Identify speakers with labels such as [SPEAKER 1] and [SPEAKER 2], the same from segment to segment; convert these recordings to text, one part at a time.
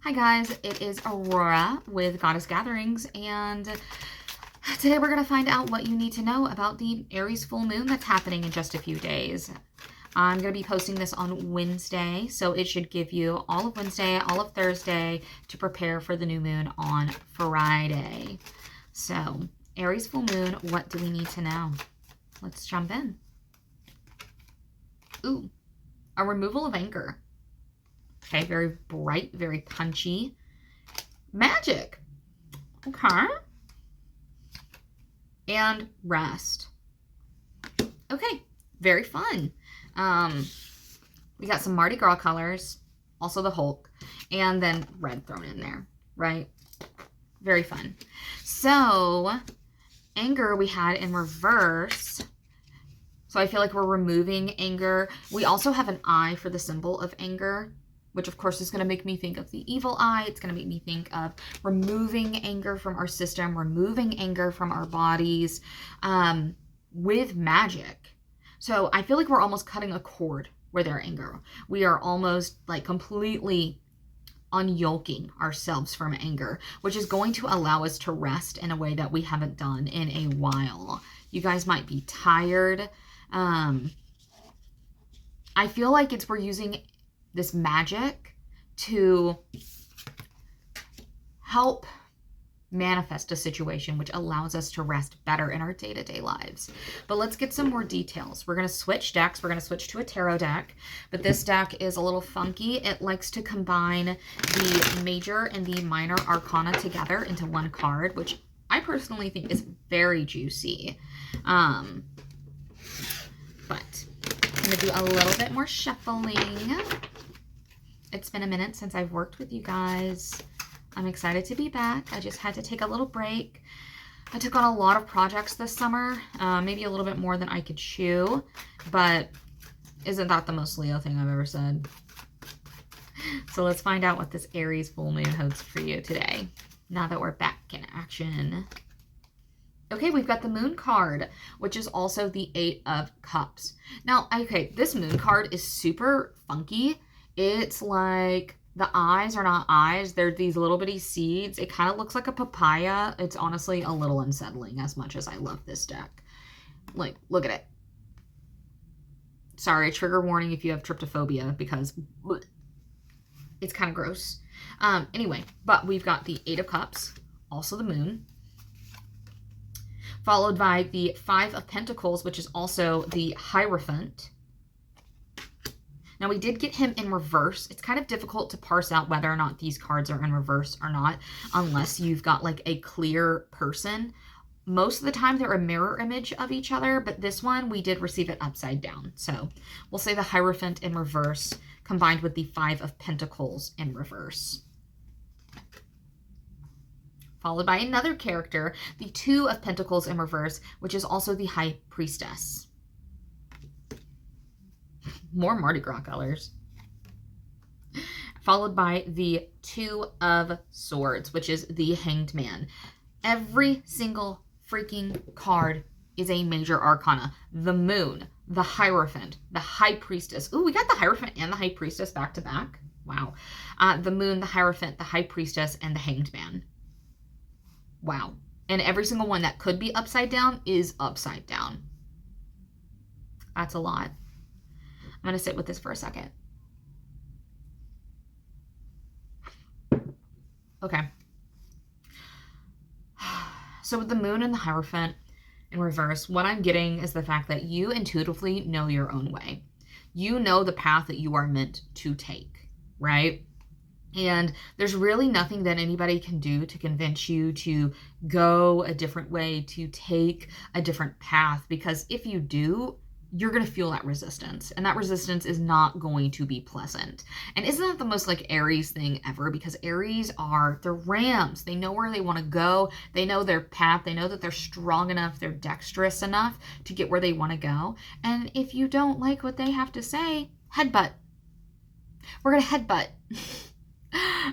[SPEAKER 1] Hi guys, it is Aurora with Goddess Gatherings, and today we're going to find out what you need to know about the Aries Full Moon that's happening in just a few days. I'm going to be posting this on Wednesday, so it should give you all of Wednesday, all of Thursday to prepare for the new moon on Friday. So, Aries Full Moon, what do we need to know? Let's jump in. Ooh, a removal of anger. Okay, very bright, very punchy. Magic. Okay. And rest. Okay, very fun. We got some Mardi Gras colors, also the Hulk, and then red thrown in there, right? Very fun. So, anger we had in reverse. So I feel like we're removing anger. We also have an eye for the symbol of anger, which of course is going to make me think of the evil eye. It's going to make me think of removing anger from our system, removing anger from our bodies with magic. So I feel like we're almost cutting a cord with our anger. We are almost like completely unyoking ourselves from anger, which is going to allow us to rest in a way that we haven't done in a while. You guys might be tired. I feel like we're using this magic to help manifest a situation which allows us to rest better in our day-to-day lives. But let's get some more details. We're going to switch decks. We're going to switch to a tarot deck, but this deck is a little funky. It likes to combine the major and the minor arcana together into one card, which I personally think is very juicy. But I'm going to do a little bit more shuffling. It's been a minute since I've worked with you guys. I'm excited to be back. I just had to take a little break. I took on a lot of projects this summer, maybe a little bit more than I could chew, but isn't that the most Leo thing I've ever said? So let's find out what this Aries full moon holds for you today, now that we're back in action. Okay, we've got the Moon card, which is also the Eight of Cups. Now, okay, this Moon card is super funky. It's like the eyes are not eyes. They're these little bitty seeds. It kind of looks like a papaya. It's honestly a little unsettling as much as I love this deck. Like, look at it. Sorry, trigger warning if you have tryptophobia because it's kind of gross. Anyway, but we've got the Eight of Cups, also the Moon, followed by the Five of Pentacles, which is also the Hierophant. Now, we did get him in reverse. It's kind of difficult to parse out whether or not these cards are in reverse or not, unless you've got like a clear person. Most of the time, they're a mirror image of each other, but this one, we did receive it upside down. So we'll say the Hierophant in reverse combined with the Five of Pentacles in reverse. Followed by another character, the Two of Pentacles in reverse, which is also the High Priestess. More Mardi Gras colors. Followed by the Two of Swords, which is the Hanged Man. Every single freaking card is a major arcana. The Moon, the Hierophant, the High Priestess. Ooh, we got the Hierophant and the High Priestess back to back. Wow. The Moon, the Hierophant, the High Priestess, and the Hanged Man. Wow. And every single one that could be upside down is upside down. That's a lot. I'm going to sit with this for a second. Okay. So with the Moon and the Hierophant in reverse, what I'm getting is the fact that you intuitively know your own way. You know the path that you are meant to take, right? And there's really nothing that anybody can do to convince you to go a different way, to take a different path, because if you do, you're going to feel that resistance, and that resistance is not going to be pleasant. And isn't that the most like Aries thing ever? Because Aries they're rams. They know where they want to go. They know their path. They know that they're strong enough, they're dexterous enough to get where they want to go. And if you don't like what they have to say, headbutt. We're going to headbutt.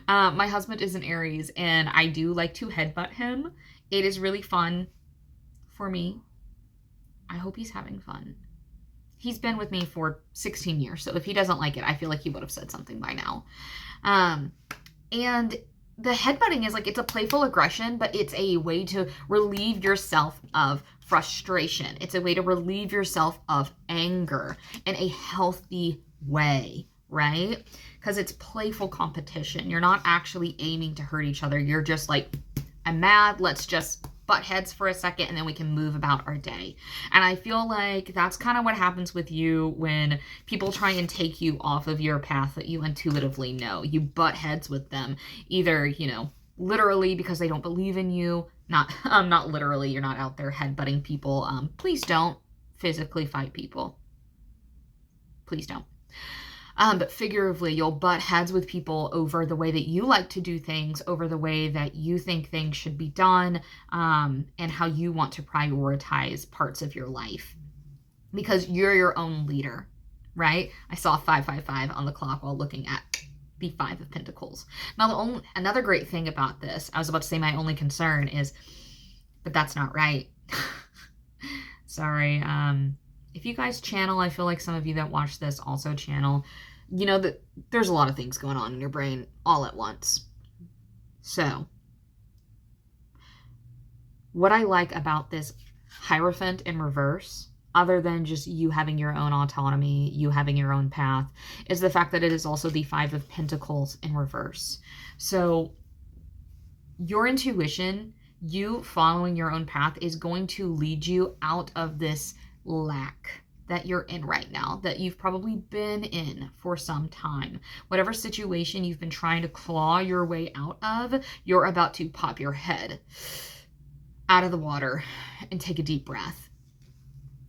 [SPEAKER 1] My husband is an Aries, and I do like to headbutt him. It is really fun for me. I hope he's having fun. He's been with me for 16 years, so if he doesn't like it, I feel like he would have said something by now. And the headbutting is like, it's a playful aggression, but it's a way to relieve yourself of frustration. It's a way to relieve yourself of anger in a healthy way, right? Because it's playful competition. You're not actually aiming to hurt each other. You're just like, I'm mad, let's just butt heads for a second and then we can move about our day. And I feel like that's kind of what happens with you when people try and take you off of your path that you intuitively know. You butt heads with them, either, you know, literally because they don't believe in you. Not literally, you're not out there headbutting people. Please don't physically fight people. Please don't. But figuratively, you'll butt heads with people over the way that you like to do things, over the way that you think things should be done, and how you want to prioritize parts of your life. Because you're your own leader, right? I saw 555 on the clock while looking at the Five of Pentacles. Now, another great thing about this, I was about to say my only concern is, but that's not right. Sorry. If you guys channel, I feel like some of you that watch this also channel, you know that there's a lot of things going on in your brain all at once. So, what I like about this Hierophant in reverse, other than just you having your own autonomy, you having your own path, is the fact that it is also the Five of Pentacles in reverse. So, your intuition, you following your own path, is going to lead you out of this lack that you're in right now, that you've probably been in for some time. Whatever situation you've been trying to claw your way out of, you're about to pop your head out of the water and take a deep breath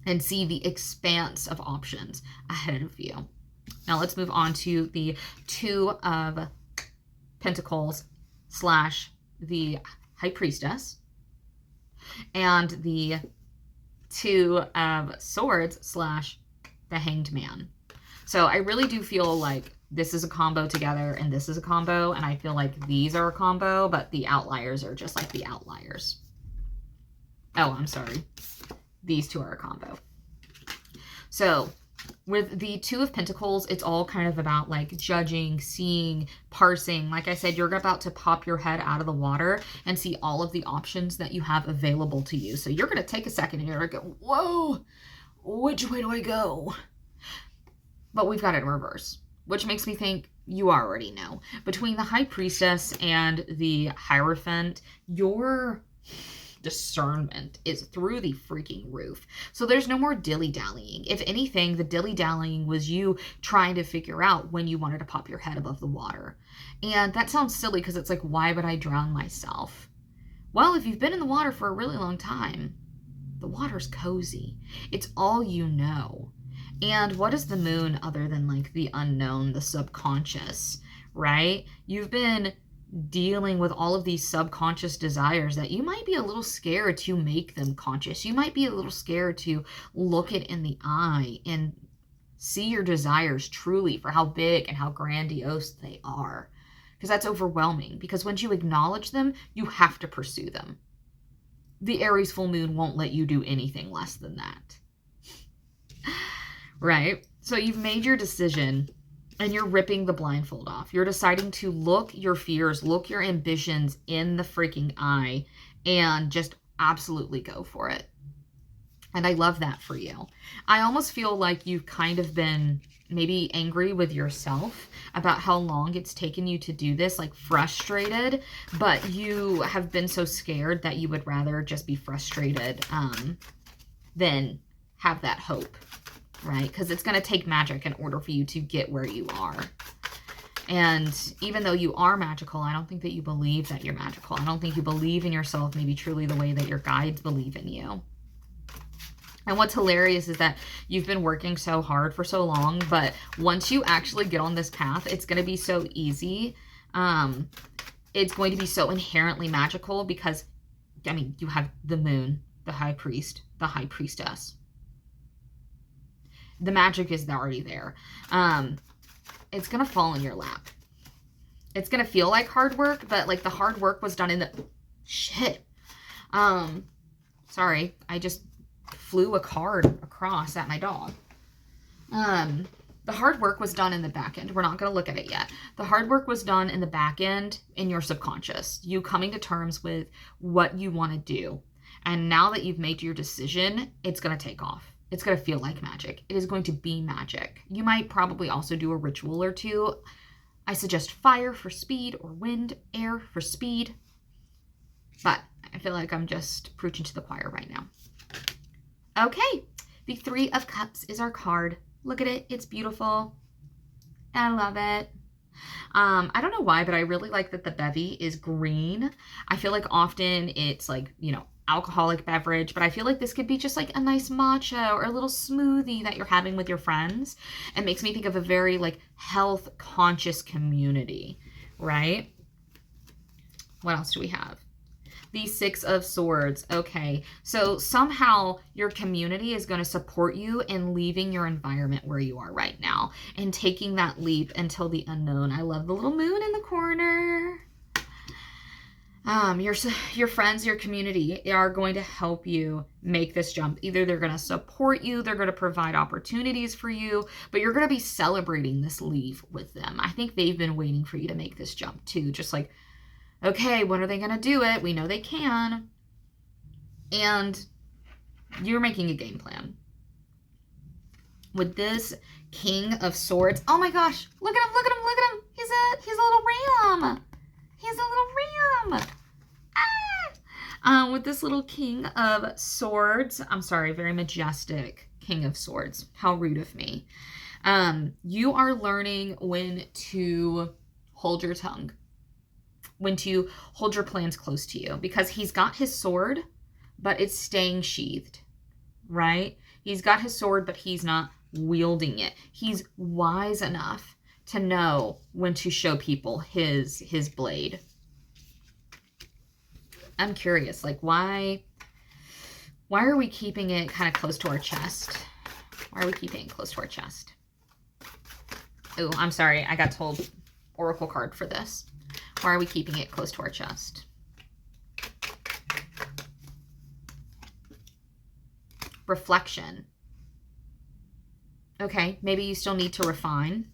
[SPEAKER 1] and see the expanse of options ahead of you. Now let's move on to the Two of Pentacles / the High Priestess and the Two of Swords / the Hanged Man. So I really do feel like this is a combo together and this is a combo, and I feel like these are a combo, but the outliers are just like the outliers. Oh, I'm sorry. These two are a combo. So with the Two of Pentacles, it's all kind of about like judging, seeing, parsing. Like I said, you're about to pop your head out of the water and see all of the options that you have available to you. So you're going to take a second and you're going to go, whoa, which way do I go? But we've got it in reverse, which makes me think you already know. Between the High Priestess and the Hierophant, your discernment is through the freaking roof. So there's no more dilly-dallying. If anything, the dilly-dallying was you trying to figure out when you wanted to pop your head above the water. And that sounds silly because it's like, why would I drown myself? Well, if you've been in the water for a really long time, the water's cozy. It's all you know. And what is the moon other than like the unknown, the subconscious, right? You've been dealing with all of these subconscious desires that you might be a little scared to make them conscious. You might be a little scared to look it in the eye and see your desires truly for how big and how grandiose they are. Because that's overwhelming. Because once you acknowledge them, you have to pursue them. The Aries Full Moon won't let you do anything less than that. Right? So you've made your decision and you're ripping the blindfold off. You're deciding to look your fears, look your ambitions in the freaking eye and just absolutely go for it. And I love that for you. I almost feel like you've kind of been maybe angry with yourself about how long it's taken you to do this, like frustrated, but you have been so scared that you would rather just be frustrated than have that hope. Right? Because it's going to take magic in order for you to get where you are. And even though you are magical, I don't think that you believe that you're magical. I don't think you believe in yourself maybe truly the way that your guides believe in you. And what's hilarious is that you've been working so hard for so long, but once you actually get on this path, it's going to be so easy. It's going to be so inherently magical because, I mean, you have the moon, the high priest, the high priestess. The magic is already there. It's going to fall in your lap. It's going to feel like hard work, but like the hard work was done in the... Shit. Sorry. I just flew a card across at my dog. The hard work was done in the back end. We're not going to look at it yet. The hard work was done in the back end in your subconscious. You coming to terms with what you want to do. And now that you've made your decision, it's going to take off. It's going to feel like magic. It is going to be magic. You might probably also do a ritual or two. I suggest fire for speed or wind, air for speed. But I feel like I'm just preaching to the choir right now. Okay, the Three of Cups is our card. Look at it. It's beautiful. I love it. I don't know why, but I really like that the bevy is green. I feel like often it's like, you know, alcoholic beverage, but I feel like this could be just like a nice matcha or a little smoothie that you're having with your friends. It makes me think of a very like health conscious community, right? What else do we have? The Six of Swords. Okay, so somehow your community is going to support you in leaving your environment where you are right now and taking that leap until the unknown. I love the little moon in the corner. Your friends, your community are going to help you make this jump. Either they're going to support you, they're going to provide opportunities for you, but you're going to be celebrating this leave with them. I think they've been waiting for you to make this jump too. Just like, okay, when are they going to do it? We know they can. And you're making a game plan. With this King of Swords, oh my gosh, look at him, look at him, look at him. He's a little ram. He's a little ram. Ah! With this little King of Swords, I'm sorry, very majestic King of Swords. How rude of me. You are learning when to hold your tongue, when to hold your plans close to you, because he's got his sword, but it's staying sheathed, right? He's got his sword, but he's not wielding it. He's wise enough to know when to show people his blade. I'm curious, like why are we keeping it kind of close to our chest? Why are we keeping it close to our chest? Oh, I'm sorry. I got told oracle card for this. Why are we keeping it close to our chest? Reflection. Okay, maybe you still need to refine.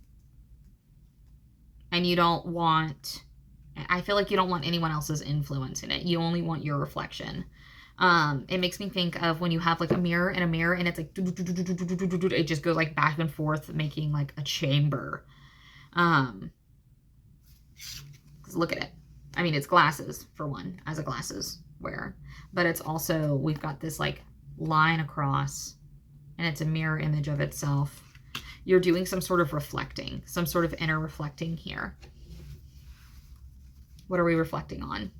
[SPEAKER 1] And you don't want, I feel like you don't want anyone else's influence in it. You only want your reflection. It makes me think of when you have like a mirror and it's like, it just goes like back and forth, making like a chamber. Look at it. I mean, it's glasses for one, as a glasses wearer, but it's also, we've got this like line across and it's a mirror image of itself. You're doing some sort of reflecting, some sort of inner reflecting here. What are we reflecting on?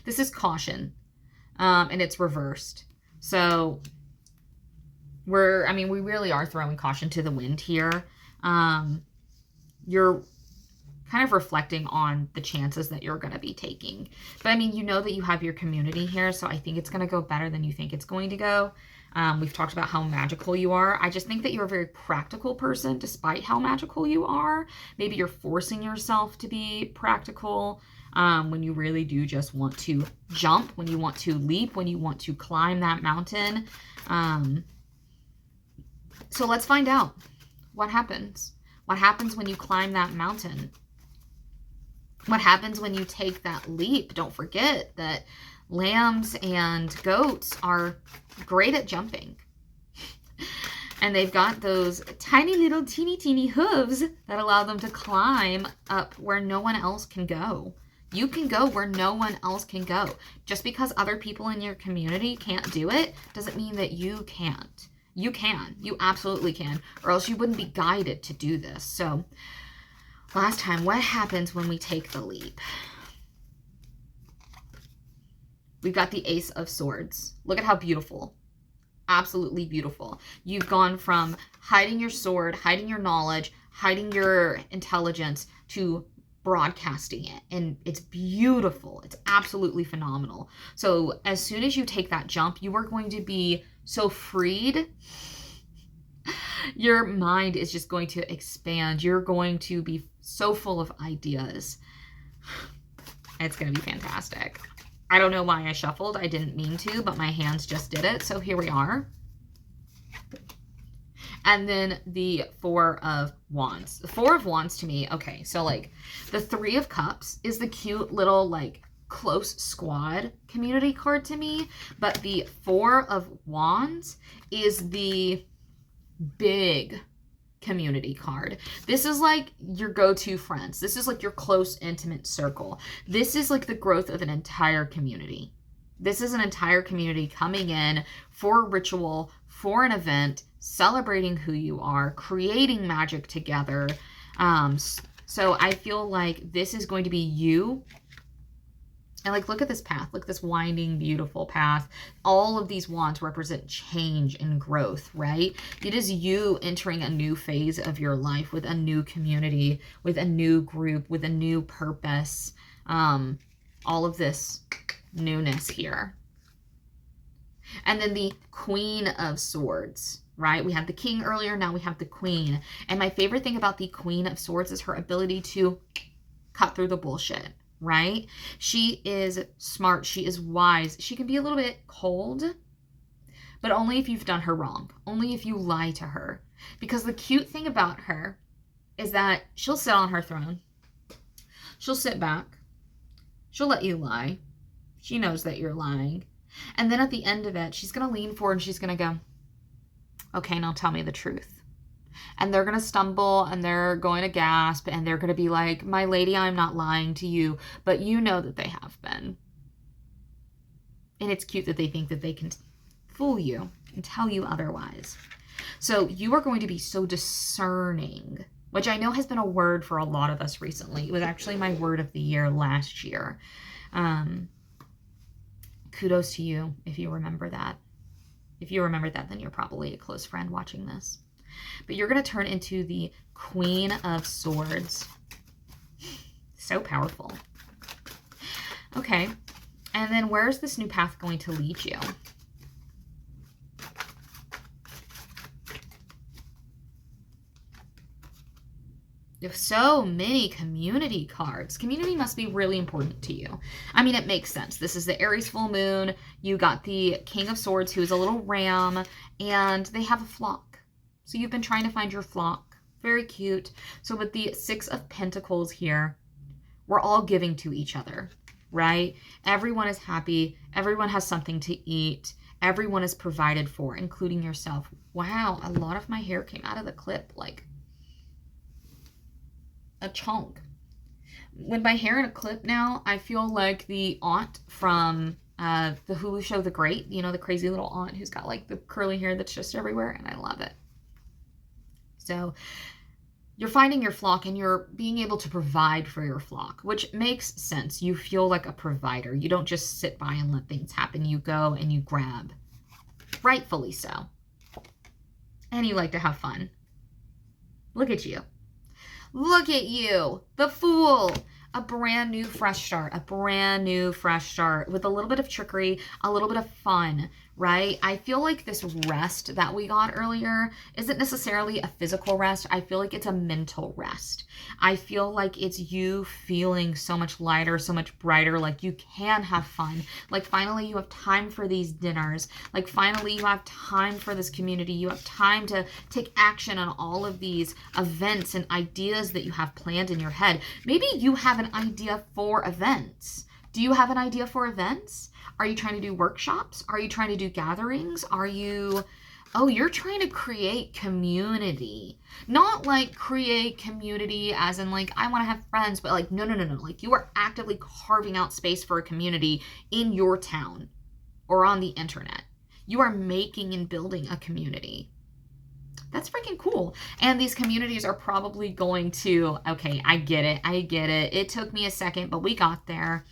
[SPEAKER 1] This is caution, and it's reversed. So we really are throwing caution to the wind here. You're kind of reflecting on the chances that you're going to be taking. But I mean, you know that you have your community here, so I think it's going to go better than you think it's going to go. We've talked about how magical you are. I just think that you're a very practical person, despite how magical you are. Maybe you're forcing yourself to be practical when you really do just want to jump, when you want to leap, when you want to climb that mountain. So let's find out what happens. What happens when you climb that mountain? What happens when you take that leap? Don't forget that lambs and goats are great at jumping. And they've got those tiny little teeny hooves that allow them to climb up where no one else can go. You can go where no one else can go. Just because other people in your community can't do it doesn't mean that you can't. You can. You absolutely can. Or else you wouldn't be guided to do this. So last time, what happens when we take the leap? We've got the Ace of Swords. Look at how beautiful. Absolutely beautiful. You've gone from hiding your sword, hiding your knowledge, hiding your intelligence to broadcasting it. And it's beautiful. It's absolutely phenomenal. So as soon as you take that jump, you are going to be so freed. Your mind is just going to expand. You're going to be so full of ideas. It's going to be fantastic. I don't know why I shuffled. I didn't mean to, but my hands just did it. So here we are. And then the Four of Wands. The Four of Wands to me, okay, so like the Three of Cups is the cute little like close squad community card to me, but the Four of Wands is the big community card. This is like your go-to friends. This is like your close, intimate circle. This is like the growth of an entire community. This is an entire community coming in for a ritual, for an event, celebrating who you are, creating magic together. So I feel like this is going to be you. And like, look at this path. Look at this winding, beautiful path. All of these wands represent change and growth, right? It is you entering a new phase of your life with a new community, with a new group, with a new purpose. All of this newness here. And then the Queen of Swords, right? We had the King earlier. Now we have the Queen. And my favorite thing about the Queen of Swords is her ability to cut through the bullshit. Right? She is smart. She is wise. She can be a little bit cold, but only if you've done her wrong. Only if you lie to her. Because the cute thing about her is that she'll sit on her throne. She'll sit back. She'll let you lie. She knows that you're lying. And then at the end of it, she's going to lean forward and she's going to go, okay, now tell me the truth. And they're going to stumble and they're going to gasp and they're going to be like, my lady, I'm not lying to you, but you know that they have been. And it's cute that they think that they can fool you and tell you otherwise. So you are going to be so discerning, which I know has been a word for a lot of us recently. It was actually my word of the year last year. Kudos to you if you remember that. If you remember that, then you're probably a close friend watching this. But you're going to turn into the Queen of Swords. So powerful. Okay. And then where's this new path going to lead you? There's so many community cards. Community must be really important to you. I mean, it makes sense. This is the Aries Full Moon. You got the King of Swords, who's a little ram, and they have a flock. So you've been trying to find your flock. Very cute. So with the Six of Pentacles here, we're all giving to each other, right? Everyone is happy. Everyone has something to eat. Everyone is provided for, including yourself. Wow, a lot of my hair came out of the clip like a chunk. With my hair in a clip now, I feel like the aunt from the Hulu show The Great. You know, the crazy little aunt who's got like the curly hair that's just everywhere, and I love it. So you're finding your flock and you're being able to provide for your flock, which makes sense. You feel like a provider. You don't just sit by and let things happen. You go and you grab. Rightfully so. And you like to have fun. Look at you. Look at you. The Fool. A brand new fresh start. A brand new fresh start with a little bit of trickery, a little bit of fun, right? I feel like this rest that we got earlier isn't necessarily a physical rest. I feel like it's a mental rest. I feel like it's you feeling so much lighter, so much brighter, like you can have fun. Like finally you have time for these dinners. Like finally you have time for this community. You have time to take action on all of these events and ideas that you have planned in your head. Maybe you have an idea for events. Do you have an idea for events? Are you trying to do workshops? Are you trying to do gatherings? Are you, oh, you're trying to create community. Not like create community as in like, I want to have friends, but like, no. Like you are actively carving out space for a community in your town or on the internet. You are making and building a community. That's freaking cool. And these communities are probably going to, okay, I get it. It took me a second, but we got there.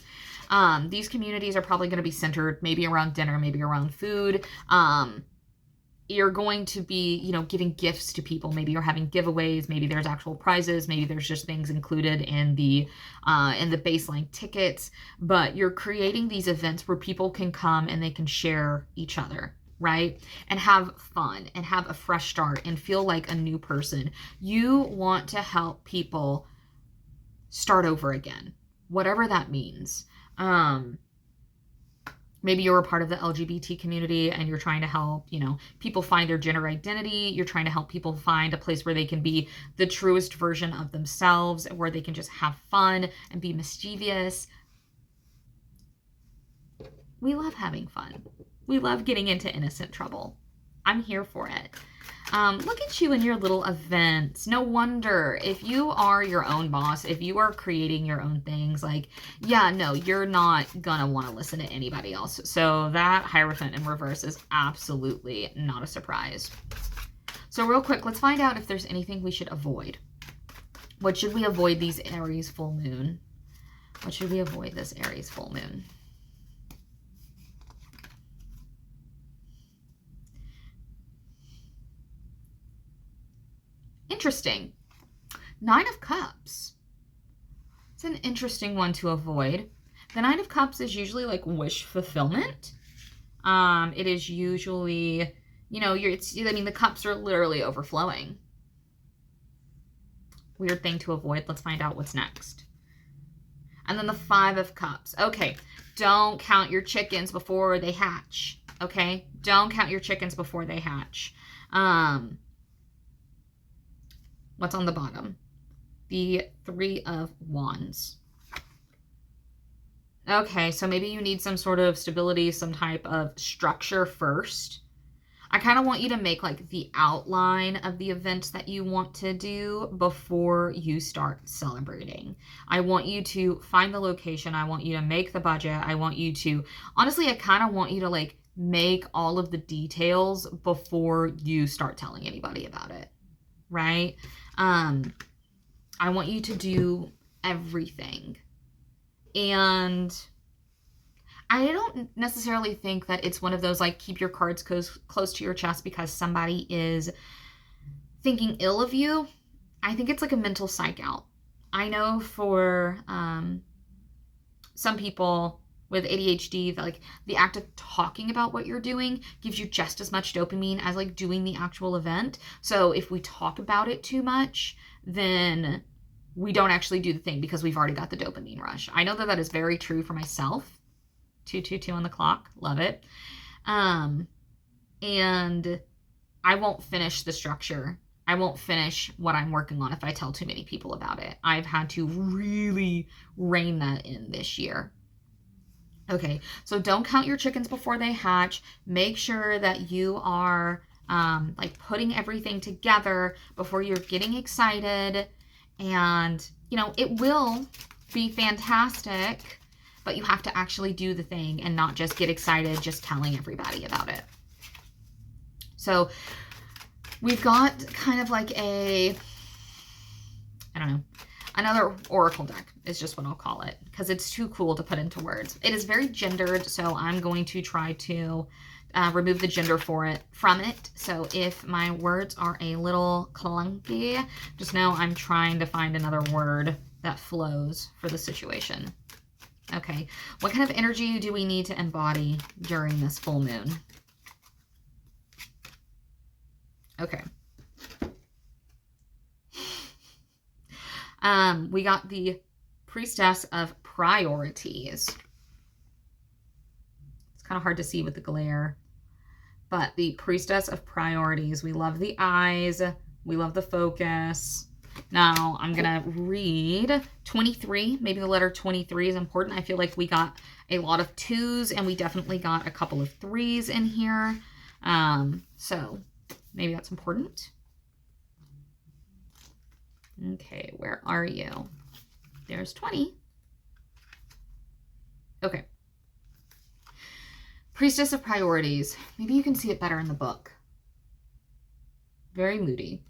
[SPEAKER 1] These communities are probably going to be centered maybe around dinner, maybe around food. You're going to be, you know, giving gifts to people. Maybe you're having giveaways. Maybe there's actual prizes. Maybe there's just things included in the baseline tickets. But you're creating these events where people can come and they can share each other, right? And have fun and have a fresh start and feel like a new person. You want to help people start over again, whatever that means. Maybe you're a part of the LGBT community and you're trying to help, you know, people find their gender identity. You're trying to help people find a place where they can be the truest version of themselves, where they can just have fun and be mischievous. We love having fun. We love getting into innocent trouble. I'm here for it. Look at you in your little events. No wonder if you are your own boss, if you are creating your own things, like, yeah, no, you're not gonna want to listen to anybody else. So that Hierophant in reverse is absolutely not a surprise. So real quick, let's find out if there's anything we should avoid. What should we avoid these Aries full moon? What should we avoid this Aries full moon? Interesting. 9 of Cups. It's an interesting one to avoid. The 9 of Cups is usually like wish fulfillment. It is usually, you know, I mean, the cups are literally overflowing. Weird thing to avoid. Let's find out what's next. And then the 5 of Cups. Okay, don't count your chickens before they hatch. Okay, don't count your chickens before they hatch. What's on the bottom? The 3 of Wands. Okay, so maybe you need some sort of stability, some type of structure first. I kind of want you to make like the outline of the events that you want to do before you start celebrating. I want you to find the location. I want you to make the budget. I want you to, honestly, I kind of want you to like make all of the details before you start telling anybody about it, right? I want you to do everything. And I don't necessarily think that it's one of those like keep your cards close to your chest because somebody is thinking ill of you. I think it's like a mental psych out. I know for some people with ADHD, that like the act of talking about what you're doing gives you just as much dopamine as like doing the actual event. So if we talk about it too much, then we don't actually do the thing because we've already got the dopamine rush. I know that that is very true for myself. 222 on the clock. Love it. And I won't finish the structure. I won't finish what I'm working on if I tell too many people about it. I've had to really rein that in this year. Okay, so don't count your chickens before they hatch. Make sure that you are like putting everything together before you're getting excited. And, you know, it will be fantastic, but you have to actually do the thing and not just get excited just telling everybody about it. So we've got kind of like a, I don't know, another oracle deck is just what I'll call it because it's too cool to put into words. It is very gendered, so I'm going to try to remove the gender from it. So if my words are a little clunky, just know I'm trying to find another word that flows for the situation. Okay, what kind of energy do we need to embody during this full moon? Okay. We got the Priestess of Priorities. It's kind of hard to see with the glare, but the Priestess of Priorities. We love the eyes. We love the focus. Now, I'm going to read 23. Maybe the letter 23 is important. I feel like we got a lot of 2s, and we definitely got a couple of 3s in here. So maybe that's important. Okay, where are you? There's 20. Okay. Priestess of Priorities. Maybe you can see it better in the book. Very moody.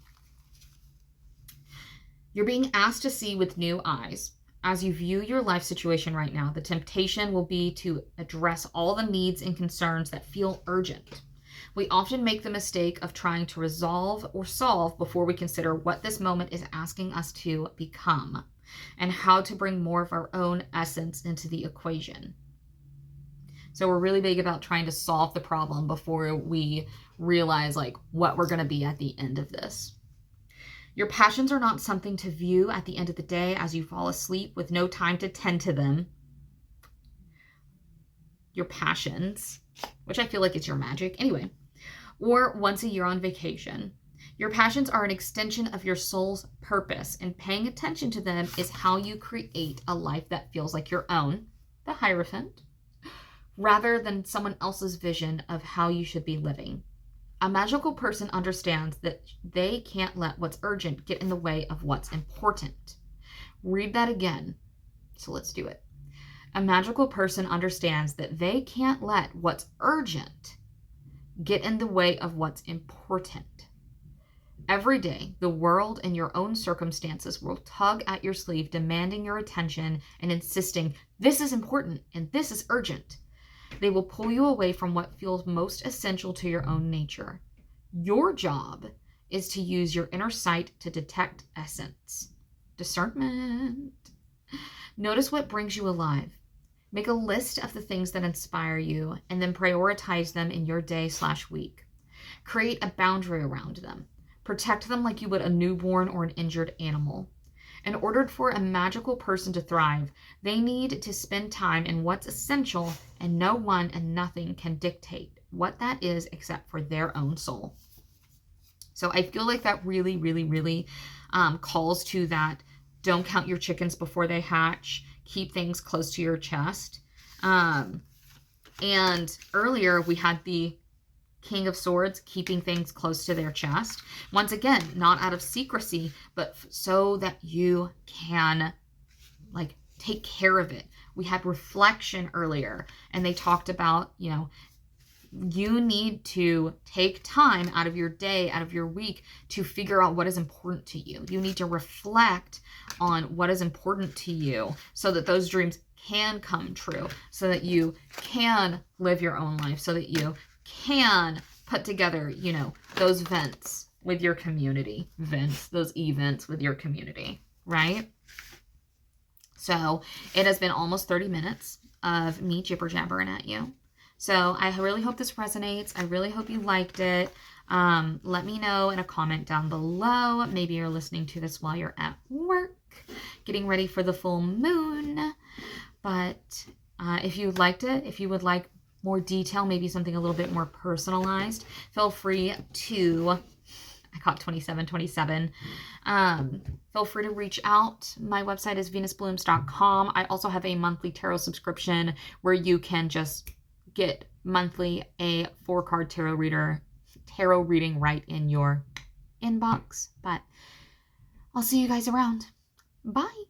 [SPEAKER 1] You're being asked to see with new eyes. As you view your life situation right now, the temptation will be to address all the needs and concerns that feel urgent. We often make the mistake of trying to resolve or solve before we consider what this moment is asking us to become and how to bring more of our own essence into the equation. So we're really big about trying to solve the problem before we realize like what we're going to be at the end of this. Your passions are not something to view at the end of the day as you fall asleep with no time to tend to them. your passions, which I feel like it's your magic anyway, or once a year on vacation. Your passions are an extension of your soul's purpose, and paying attention to them is how you create a life that feels like your own, the Hierophant, rather than someone else's vision of how you should be living. A magical person understands that they can't let what's urgent get in the way of what's important. Read that again. So let's do it. A magical person understands that they can't let what's urgent get in the way of what's important. Every day, the world and your own circumstances will tug at your sleeve, demanding your attention and insisting, this is important and this is urgent. They will pull you away from what feels most essential to your own nature. Your job is to use your inner sight to detect essence. Discernment. Notice what brings you alive. Make a list of the things that inspire you and then prioritize them in your day/week. Create a boundary around them. Protect them like you would a newborn or an injured animal. In order for a magical person to thrive, they need to spend time in what's essential, and no one and nothing can dictate what that is except for their own soul. So I feel like that really, really, really calls to that. Don't count your chickens before they hatch. Keep things close to your chest. And earlier we had the King of Swords keeping things close to their chest. Once again, not out of secrecy, but so that you can like take care of it. We had reflection earlier, and they talked about, you know, you need to take time out of your day, out of your week, to figure out what is important to you. You need to reflect on what is important to you so that those dreams can come true, so that you can live your own life, so that you can put together, you know, those events with your community. Those events with your community, right? So it has been almost 30 minutes of me jibber-jabbering at you. So I really hope this resonates. I really hope you liked it. Let me know in a comment down below. Maybe you're listening to this while you're at work, getting ready for the full moon. But if you liked it, if you would like more detail, maybe something a little bit more personalized, feel free to, I caught 2727. Feel free to reach out. My website is venusblooms.com. I also have a monthly tarot subscription where you can just get monthly a 4-card tarot reading right in your inbox. But I'll see you guys around. Bye.